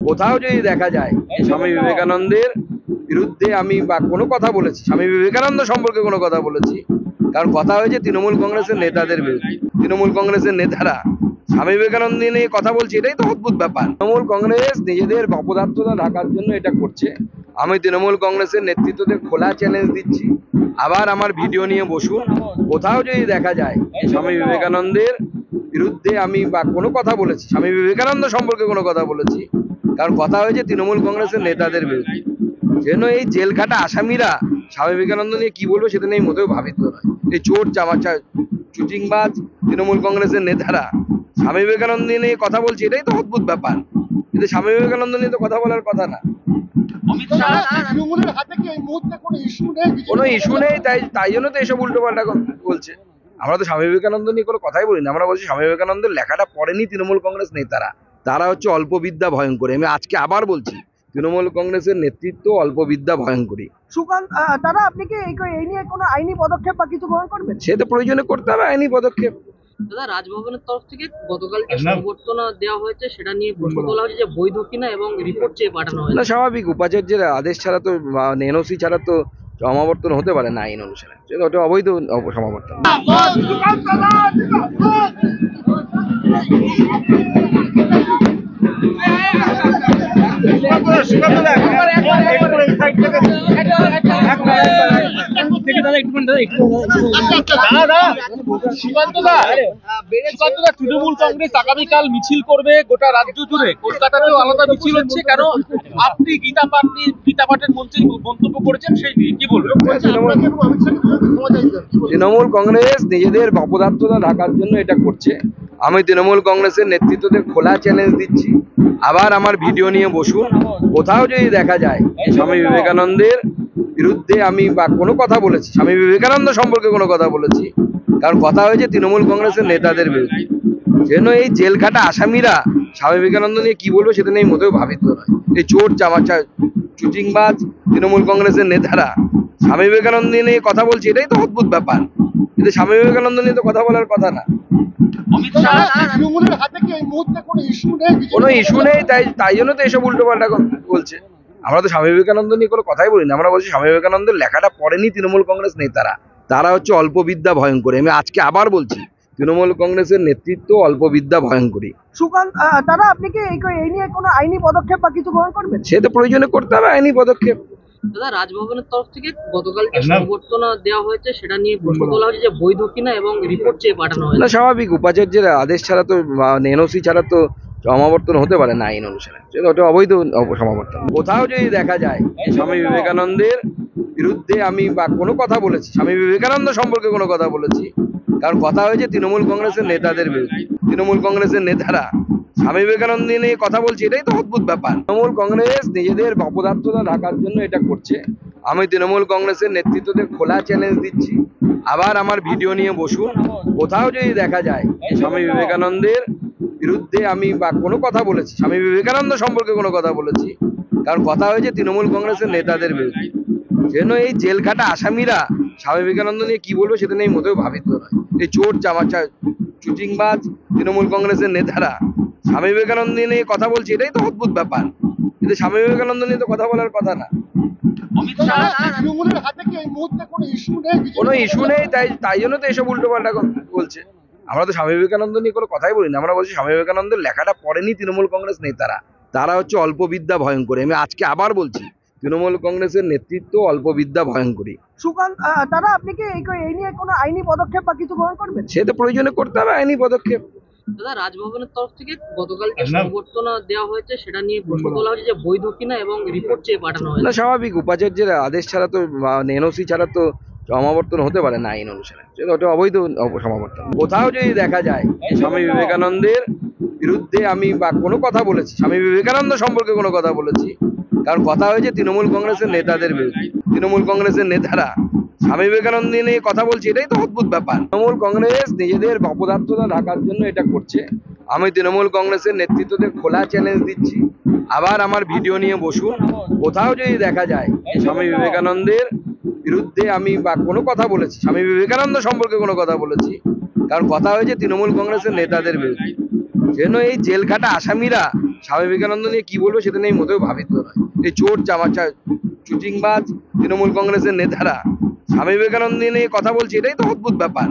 কোথাও যদি দেখা যায় স্বামী বিবেকানন্দের বিরুদ্ধে আমি বা কোনো কথা বলেছি, স্বামী বিবেকানন্দ সম্পর্কে কোনো কথা বলেছি, কারণ কথা হয়েছে তৃণমূল কংগ্রেসের নেতাদের বিরুদ্ধে। তৃণমূল কংগ্রেসের নেতারা স্বামী বিবেকানন্দ নিয়ে কথা বলছে, এটাই তো অদ্ভুত ব্যাপার। তৃণমূল কংগ্রেস নিজেদের অপদার্থতা ঢাকার জন্য এটা করছে। আমি তৃণমূল কংগ্রেসের নেতৃত্বদের খোলা চ্যালেঞ্জ দিচ্ছি, আবার আমার ভিডিও নিয়ে বসুন। কোথাও যদি দেখা যায় স্বামী বিবেকানন্দের বিরুদ্ধে আমি বা কোনো কথা বলেছি, স্বামী বিবেকানন্দ সম্পর্কে কোনো কথা বলেছি, কারণ কথা হয়েছে তৃণমূল কংগ্রেসের নেতাদের বিরুদ্ধে। যেন এই জেল খাটা আসামিরা স্বামী বিবেকানন্দ নিয়ে কি বলবে সেটা নিয়ে মোটেও ভাবিত নয়। এই চোর চামাচা চুটিংবাজ তৃণমূল কংগ্রেসের নেতারা স্বামী বিবেকানন্দ নিয়ে কথা বলছে, এটাই তো অদ্ভুত ব্যাপার। কিন্তু স্বামী বিবেকানন্দ নিয়ে তো কথা বলার কথা না। কোনো ইস্যু নেই, তাই জন্য তো এসব উল্টো পাল্টা বলছে। আমরা তো স্বামী বিবেকানন্দ নিয়ে কোনো কথাই বলি না। আমরা বলছি স্বামী বিবেকানন্দের লেখাটা পড়েনি তৃণমূল কংগ্রেস নেতারা। তারা হচ্ছে অল্প বিদ্যা ভয়ঙ্করী। আমি আজকে আবার বলছি, তৃণমূল কংগ্রেসের নেতৃত্ব অল্প বিদ্যা ভয়ঙ্করী। সুকান্ত দাদা, আপনি কি এই নিয়ে কোনো আইনি পদক্ষেপ বা কিছু গ্রহণ করবেন? সে তো প্রয়োজনে করতে হবে আইনি পদক্ষেপ। দাদা, রাজভবনের তরফ থেকে গতকালকে সংবর্ধনা দেওয়া হয়েছে, সেটা নিয়ে প্রশ্ন তোলা হয়েছে যে বৈধ কিনা এবং রিপোর্ট চেয়ে পাঠানো হয়েছে। না, স্বাভাবিক। উপাচার্যের আদেশ ছাড়া তো, এনওসি ছাড়া তো সমাবর্তন হতে পারে না আইন অনুসারে। সেটা ওটা অবৈধ সমাবর্তন। তৃণমূল কংগ্রেস আগামীকাল মিছিল করবে গোটা রাজ্য জুড়ে, কলকাতাতেও আলাদা মিছিল হচ্ছে কেন? আপনি গীতা পাঠের মঞ্চে মন্তব্য করেছেন, সেই নিয়ে কি বলবেন? তৃণমূল কংগ্রেস নিজেদের অপদার্থতা ঢাকার জন্য এটা করছে। আমি তৃণমূল কংগ্রেসের নেতৃত্বদের খোলা চ্যালেঞ্জ দিচ্ছি, আবার আমার ভিডিও নিয়ে বসুন। কোথাও যদি দেখা যায় স্বামী বিবেকানন্দের বিরুদ্ধে আমি বা কোনো কথা বলেছি, স্বামী বিবেকানন্দ সম্পর্কে কোনো কথা বলেছি, কারণ কথা হয়েছে তৃণমূল কংগ্রেসের নেতাদের বিরুদ্ধে। যেন এই জেল খাটা আসামিরা স্বামী বিবেকানন্দ নিয়ে কি বলবে সেটা নিয়ে মোটেও ভাবিত নয়। এই চোর চামাচা চুটিংবাজ তৃণমূল কংগ্রেসের নেতারা স্বামী বিবেকানন্দ নিয়ে কথা বলছে, এটাই তো অদ্ভুত ব্যাপার। কিন্তু স্বামী বিবেকানন্দ নিয়ে তো কথা বলার কথা না। কোনো ইস্যু নেই, তাই জন্য তো এসব উল্টো পাল্টা বলছে। আমরা তো স্বামী বিবেকানন্দ নিয়ে কোনো কথাই বলি না। আমরা বলছি স্বামী বিবেকানন্দের লেখাটা পড়েনি তৃণমূল কংগ্রেস নেতারা। তারা হচ্ছে অল্প বিদ্যা ভয়ঙ্করী। আমি আজকে আবার বলছি, তৃণমূল কংগ্রেসের নেতৃত্ব অল্প বিদ্যা ভয়ঙ্করী। সুকান্ত দাদা, আপনি কি এই নিয়ে কোনো আইনি পদক্ষেপ বা কিছু গ্রহণ করবেন? সে তো প্রয়োজনে করতে হবে আইনি পদক্ষেপ। দাদা, রাজভবনের তরফ থেকে গতকালকে সংবর্ধনা দেওয়া হয়েছে, সেটা নিয়ে প্রশ্ন তোলা হয়েছে যে বৈধ কিনা এবং রিপোর্ট চেয়ে পাঠানো হয়েছে। না, স্বাভাবিক। উপাচার্যের আদেশ ছাড়া তো, এনওসি ছাড়া তো সমাবর্তন হতে পারে না আইন অনুসারে। সেটা ওটা অবৈধ সমাবর্তন। কোথাও যদি দেখা যায় স্বামী বিবেকানন্দের বিরুদ্ধে আমি বা কোনো কথা বলেছি, স্বামী বিবেকানন্দ সম্পর্কে কোনো কথা বলেছি, কারণ কথা হয়েছে তৃণমূল কংগ্রেসের নেতাদের বিরুদ্ধে। তৃণমূল কংগ্রেসের নেতারা স্বামী বিবেকানন্দ নিয়ে কথা বলছে, এটাই তো অদ্ভুত ব্যাপার। তৃণমূল কংগ্রেস নিজেদের অপদার্থতা ঢাকার জন্য এটা করছে। আমি তৃণমূল কংগ্রেসের নেতৃত্বদের খোলা চ্যালেঞ্জ দিচ্ছি, আবার আমার ভিডিও নিয়ে বসুন। কোথাও যদি দেখা যায় স্বামী বিবেকানন্দের বিরুদ্ধে আমি বা কোনো কথা বলেছি, স্বামী বিবেকানন্দ সম্পর্কে কোনো কথা বলেছি, কারণ কথা হয়েছে তৃণমূল কংগ্রেসের নেতাদের বিরুদ্ধে। যেন এই জেল খাটা আসামিরা স্বামী বিবেকানন্দ নিয়ে কি বলবে সেটা নিয়ে মোটেও ভাবিত নয়। এই চোর চামাচা চুটিংবাজ তৃণমূল কংগ্রেসের নেতারা স্বামী বিবেকানন্দ নিয়ে কথা বলছে, এটাই তো অদ্ভুত ব্যাপার। কিন্তু স্বামী বিবেকানন্দ নিয়ে তো কথা বলার কথা না। কোনো ইস্যু নেই, তাই জন্য তো এসব উল্টো পাল্টা বলছে। আমরা তো স্বামী বিবেকানন্দ নিয়ে কোনো কথাই বলি না। আমরা বলছি স্বামী বিবেকানন্দের লেখাটা পড়েনি তৃণমূল কংগ্রেস নেতারা। তারা হচ্ছে অল্প বিদ্যা ভয়ঙ্করী। আমি আজকে আবার বলছি, তৃণমূল কংগ্রেসের নেতৃত্ব অল্প বিদ্যা ভয়ঙ্করী। সুকান্ত দাদা, আপনি কি এই নিয়ে কোনো আইনি পদক্ষেপ বা কিছু গ্রহণ করবেন? সে তো প্রয়োজনে করতে হবে আইনি পদক্ষেপ। দাদা, রাজভবনের তরফ থেকে গতকালকে সংবর্ধনা দেওয়া হয়েছে, সেটা নিয়ে প্রশ্ন তোলা হয়েছে যে বৈধ কিনা এবং রিপোর্ট চেয়ে পাঠানো হয়েছে। না, স্বাভাবিক। উপাচার্যের আদেশ ছাড়া তো, এনওসি ছাড়া তো সমাবর্তন হতে পারে না আইন অনুসারে। সেটা ওটা অবৈধ সমাবর্তন। কোথাও যদি দেখা যায় স্বামী বিবেকানন্দের বিরুদ্ধে আমি বা কোনো কথা বলেছি, স্বামী বিবেকানন্দ সম্পর্কে কোনো কথা বলেছি, কারণ কথা হয়েছে তৃণমূল কংগ্রেসের নেতাদের বিরুদ্ধে। তৃণমূল কংগ্রেসের নেতারা স্বামী বিবেকানন্দ নিয়ে কথা বলছে, এটাই তো অদ্ভুত ব্যাপার। তৃণমূল কংগ্রেস নিজেদের অপদার্থতা ঢাকার জন্য এটা করছে। আমি তৃণমূল কংগ্রেসের নেতৃত্বদের খোলা চ্যালেঞ্জ দিচ্ছি, আবার আমার ভিডিও নিয়ে বসুন। কোথাও যদি দেখা যায় স্বামী বিবেকানন্দের বিরুদ্ধে আমি বা কোনো কথা বলেছি, স্বামী বিবেকানন্দ সম্পর্কে কোনো কথা বলেছি, কারণ কথা হয়েছে তৃণমূল কংগ্রেসের নেতাদের বিরুদ্ধে। যেন এই জেল খাটা আসামিরা স্বামী বিবেকানন্দ নিয়ে কি বলবো সেটা নিয়ে মোটেও ভাবিত নয়। এই চোর চামাচা চুচিংবাজ তৃণমূল কংগ্রেসের নেতারা স্বামী বিবেকানন্দ নিয়ে কথা বলছে, এটাই তো অদ্ভুত ব্যাপার।